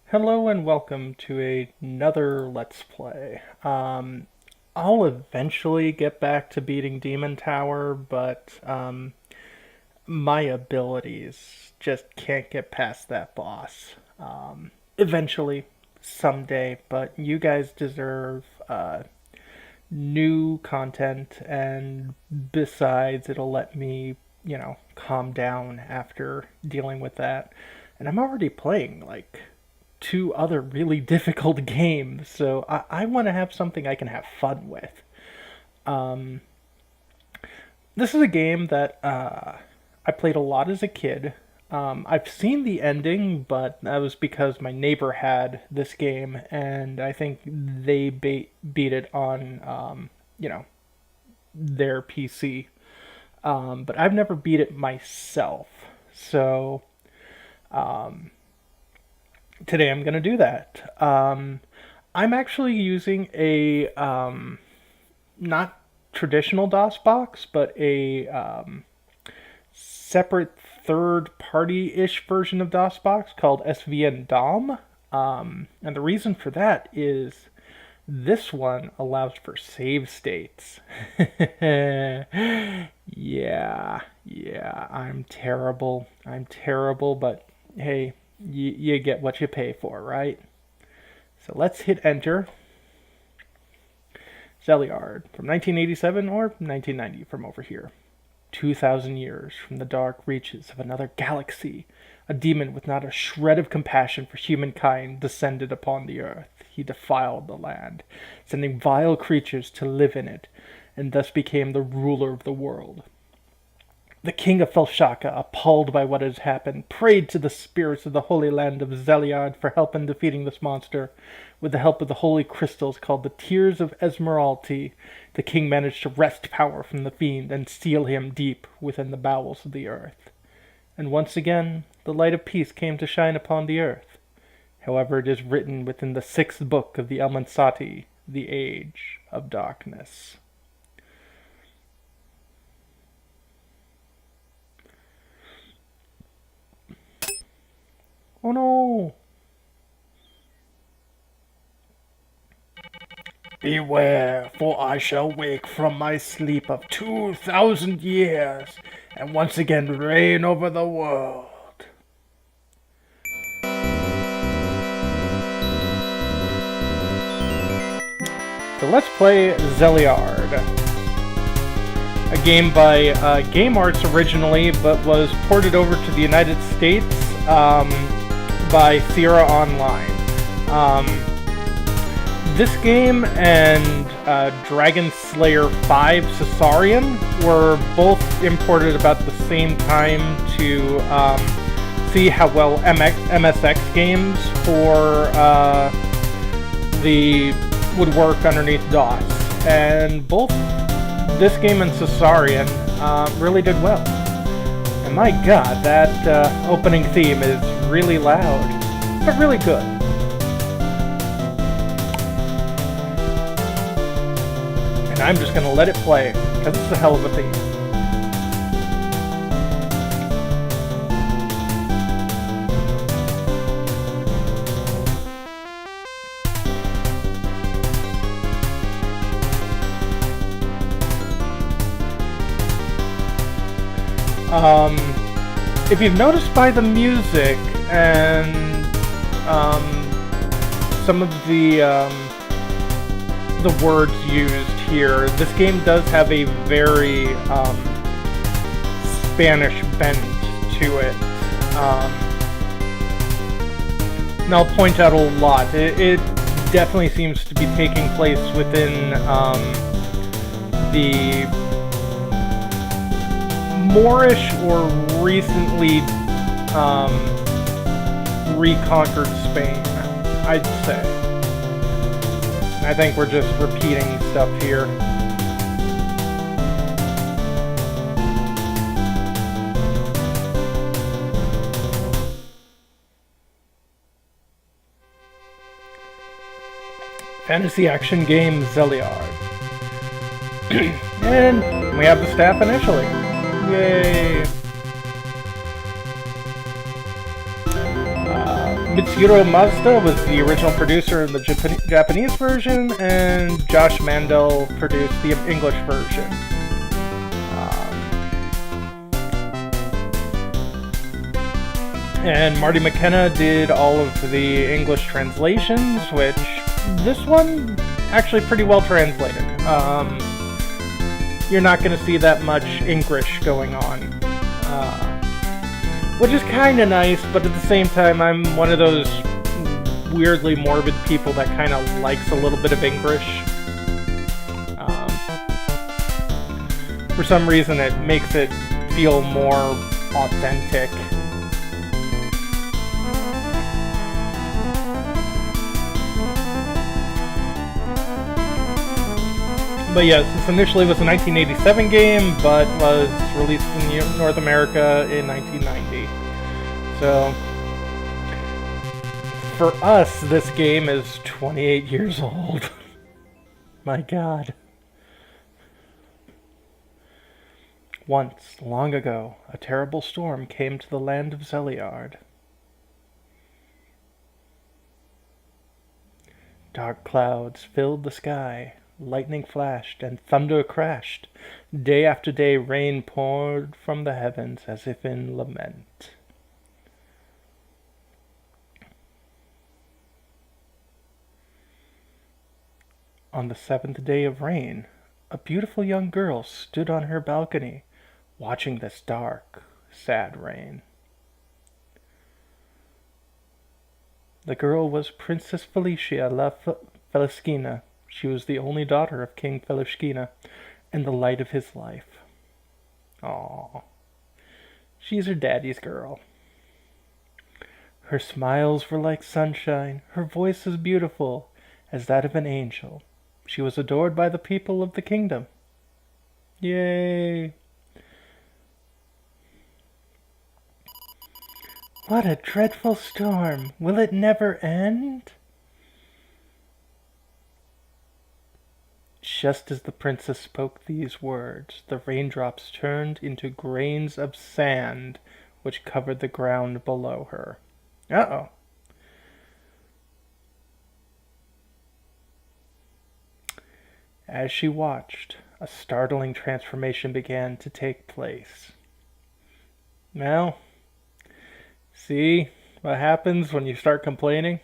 Hello and welcome to another Let's Play. I'll eventually get back to beating Demon Tower, but my abilities just can't get past that boss. Eventually, someday, but you guys deserve new content, and besides, it'll let me, calm down after dealing with that. And I'm already playing, like, two other really difficult games, so I want to have something I can have fun with. Um, this is a game that I played a lot as a kid. I've seen the ending, but that was because my neighbor had this game, and I think they beat it on, their PC. But I've never beat it myself, so today I'm going to do that. I'm actually using a not traditional DOS box, but a separate third-party-ish version of DOSBox called SVN DOM. And the reason for that is this one allows for save states. Yeah, I'm terrible. But hey, you get what you pay for, right? So let's hit enter. Zeliard from 1987 or 1990 from over here. 2,000 years from the dark reaches of another galaxy, a demon with not a shred of compassion for humankind descended upon the earth. He defiled the land, sending vile creatures to live in it, and thus became the ruler of the world. The king of Felshaka, appalled by what has happened, prayed to the spirits of the holy land of Zeliard for help in defeating this monster. With the help of the holy crystals called the Tears of Esmeralty, the king managed to wrest power from the fiend and seal him deep within the bowels of the earth. And once again, the light of peace came to shine upon the earth. However, it is written within the 6th book of the Elmansati, the Age of Darkness. Oh no! Beware, for I shall wake from my sleep of 2,000 years, and once again reign over the world. So let's play Zeliard. A game by Game Arts originally, but was ported over to the United States by Sierra Online. This game and Dragon Slayer 5 Caesarion were both imported about the same time to see how well MSX games for would work underneath DOS. And both this game and Caesarion really did well. And my god, that opening theme is really loud, but really good. And I'm just gonna let it play, because it's a hell of a theme. If you've noticed by the music and some of the words used here, this game does have a very Spanish bent to it. And I'll point out a lot. It definitely seems to be taking place within the Moorish or recently reconquered Spain, I'd say. I think we're just repeating stuff here. Fantasy action game Zeliard. And we have the staff initially. Yay! Mitsuru Mazda was the original producer in the Japanese version, and Josh Mandel produced the English version. And Marty McKenna did all of the English translations, which this one actually pretty well translated. You're not going to see that much English going on, which is kind of nice, but at the same time, I'm one of those weirdly morbid people that kind of likes a little bit of English. For some reason, it makes it feel more authentic. But yes, this initially was a 1987 game, but was released in North America in 1990. So, for us, this game is 28 years old. My God. Once, long ago, a terrible storm came to the land of Zeliard. Dark clouds filled the sky. Lightning flashed and thunder crashed. Day after day rain poured from the heavens as if in lament. On the seventh day of rain, a beautiful young girl stood on her balcony, watching this dark, sad rain. The girl was Princess Felicia La Feliskina. She was the only daughter of King Feliskina, and the light of his life. Aww. She's her daddy's girl. Her smiles were like sunshine. Her voice was beautiful as that of an angel. She was adored by the people of the kingdom. Yay! What a dreadful storm! Will it never end? Just as the princess spoke these words, the raindrops turned into grains of sand which covered the ground below her. Uh-oh. As she watched, a startling transformation began to take place. Well, see what happens when you start complaining?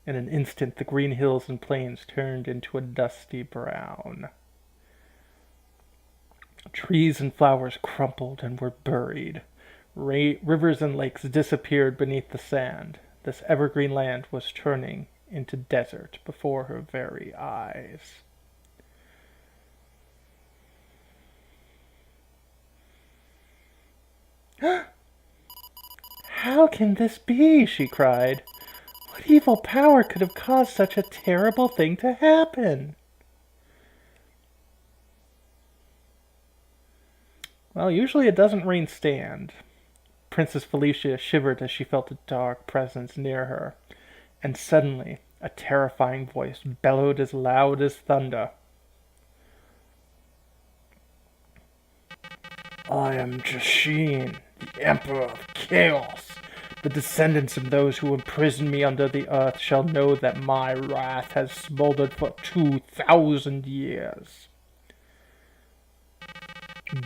In an instant, the green hills and plains turned into a dusty brown. Trees and flowers crumpled and were buried. Rivers and lakes disappeared beneath the sand. This evergreen land was turning into desert before her very eyes. How can this be? She cried. What evil power could have caused such a terrible thing to happen? Well, usually it doesn't rain stand. Princess Felicia shivered as she felt a dark presence near her, and suddenly a terrifying voice bellowed as loud as thunder. I am Jashin, the Emperor of Chaos. The descendants of those who imprisoned me under the earth shall know that my wrath has smoldered for 2,000 years.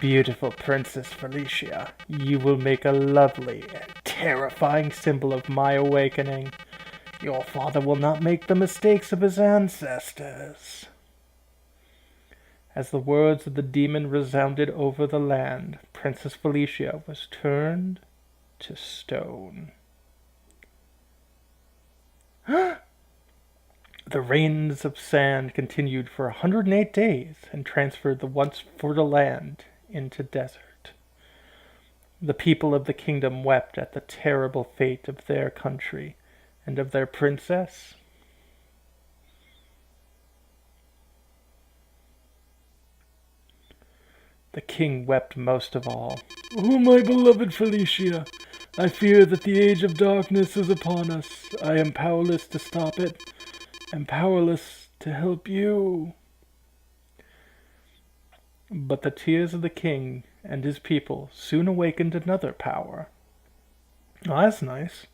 Beautiful Princess Felicia, you will make a lovely and terrifying symbol of my awakening. Your father will not make the mistakes of his ancestors. As the words of the demon resounded over the land, Princess Felicia was turned to stone. The rains of sand continued for 108 days and transferred the once fertile land into desert. The people of the kingdom wept at the terrible fate of their country and of their princess. The king wept most of all. Oh, my beloved Felicia, I fear that the age of darkness is upon us. I am powerless to stop it, and powerless to help you. But the tears of the king and his people soon awakened another power. Oh, that's nice.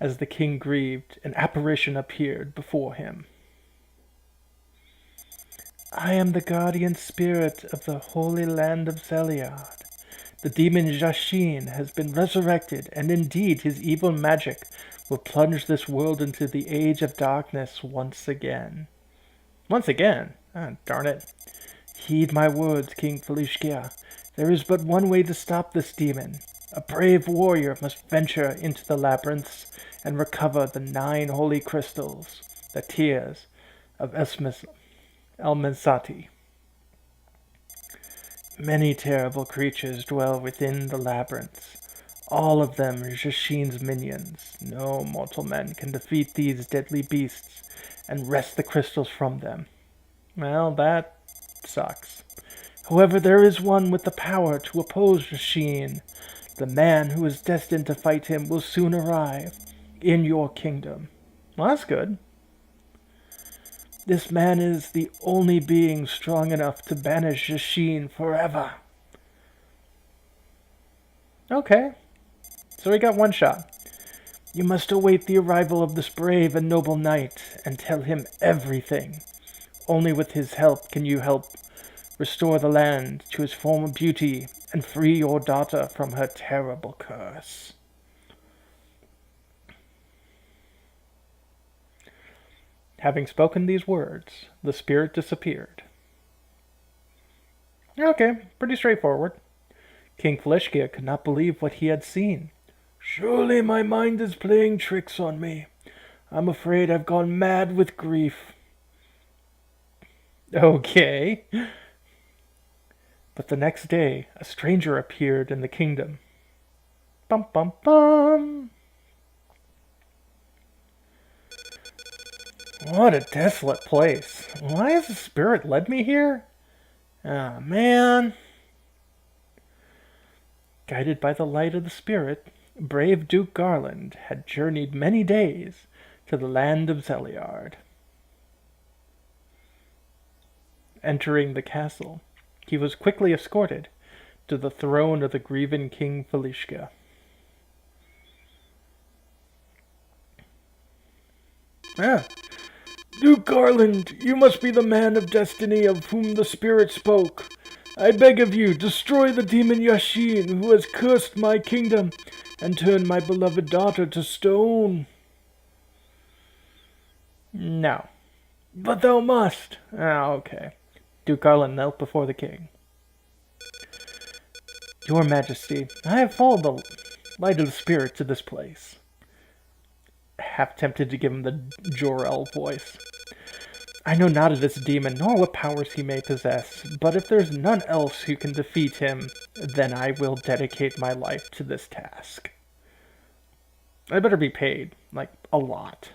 As the king grieved, an apparition appeared before him. I am the guardian spirit of the holy land of Zeliard. The demon Jashin has been resurrected, and indeed his evil magic will plunge this world into the age of darkness once again. Once again? Ah, darn it. Heed my words, King Felishkia. There is but one way to stop this demon. A brave warrior must venture into the labyrinths and recover the 9 holy crystals, the tears of Elmensati. Many terrible creatures dwell within the labyrinths. All of them are Jashin's minions. No mortal man can defeat these deadly beasts and wrest the crystals from them. Well, that sucks. However, there is one with the power to oppose Jashin. The man who is destined to fight him will soon arrive in your kingdom. Well, that's good. This man is the only being strong enough to banish Jashin forever. Okay. So we got one shot. You must await the arrival of this brave and noble knight and tell him everything. Only with his help can you help restore the land to its former beauty and free your daughter from her terrible curse. Having spoken these words, the spirit disappeared. Okay, pretty straightforward. King Felishkia could not believe what he had seen. Surely my mind is playing tricks on me. I'm afraid I've gone mad with grief. Okay. But the next day, a stranger appeared in the kingdom. Bum bum bum! What a desolate place. Why has the spirit led me here? Ah, man. Guided by the light of the spirit, brave Duke Garland had journeyed many days to the land of Zeliard. Entering the castle, he was quickly escorted to the throne of the grieving King Felishkia. Ah, Duke Garland, you must be the man of destiny of whom the spirit spoke. I beg of you, destroy the demon Yashin, who has cursed my kingdom, and turn my beloved daughter to stone. No. But thou must. Ah, okay. Duke Garland knelt before the king. Your Majesty, I have followed the light of the spirit to this place. Half tempted to give him the Jor-El voice. I know not of this demon, nor what powers he may possess, but if there's none else who can defeat him, then I will dedicate my life to this task. I better be paid, like, a lot.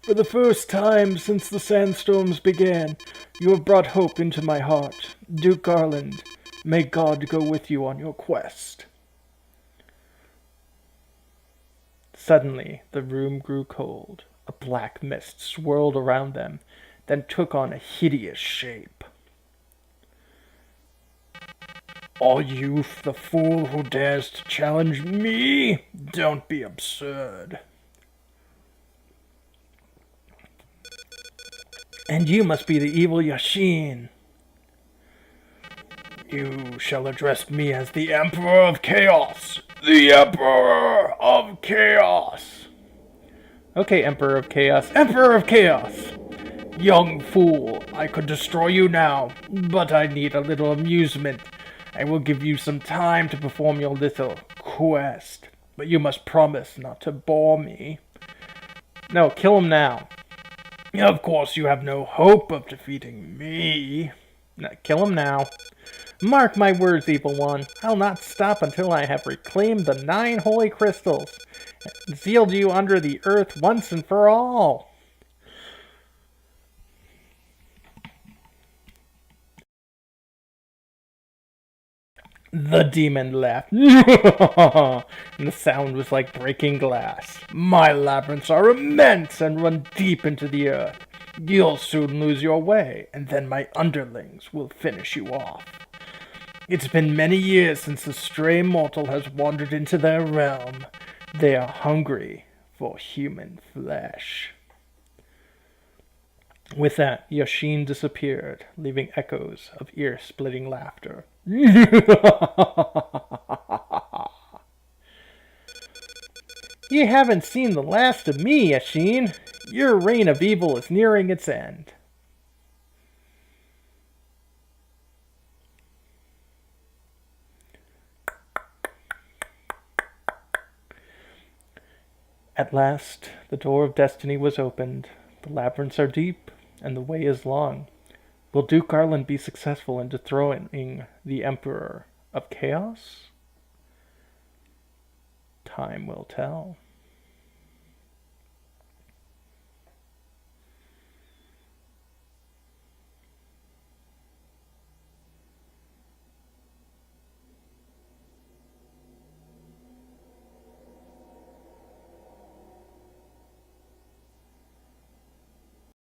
For the first time since the sandstorms began, you have brought hope into my heart. Duke Garland, may God go with you on your quest. Suddenly, the room grew cold. A black mist swirled around them, then took on a hideous shape. Are you the fool who dares to challenge me? Don't be absurd. And you must be the evil Yashin. You shall address me as the Emperor of Chaos. The Emperor of Chaos. Okay, Emperor of Chaos. Emperor of Chaos! Young fool, I could destroy you now, but I need a little amusement. I will give you some time to perform your little quest, but you must promise not to bore me. No, kill him now. Of course you have no hope of defeating me. No, kill him now. Mark my words, evil one. I'll not stop until I have reclaimed the 9 holy crystals and sealed you under the earth once and for all. The demon laughed. And the sound was like breaking glass. My labyrinths are immense and run deep into the earth. You'll soon lose your way, and then my underlings will finish you off. It's been many years since a stray mortal has wandered into their realm. They are hungry for human flesh. With that, Yashin disappeared, leaving echoes of ear-splitting laughter. You haven't seen the last of me, Yashin. Your reign of evil is nearing its end. At last, the door of destiny was opened. The labyrinths are deep, and the way is long. Will Duke Garland be successful in dethroning the Emperor of Chaos? Time will tell.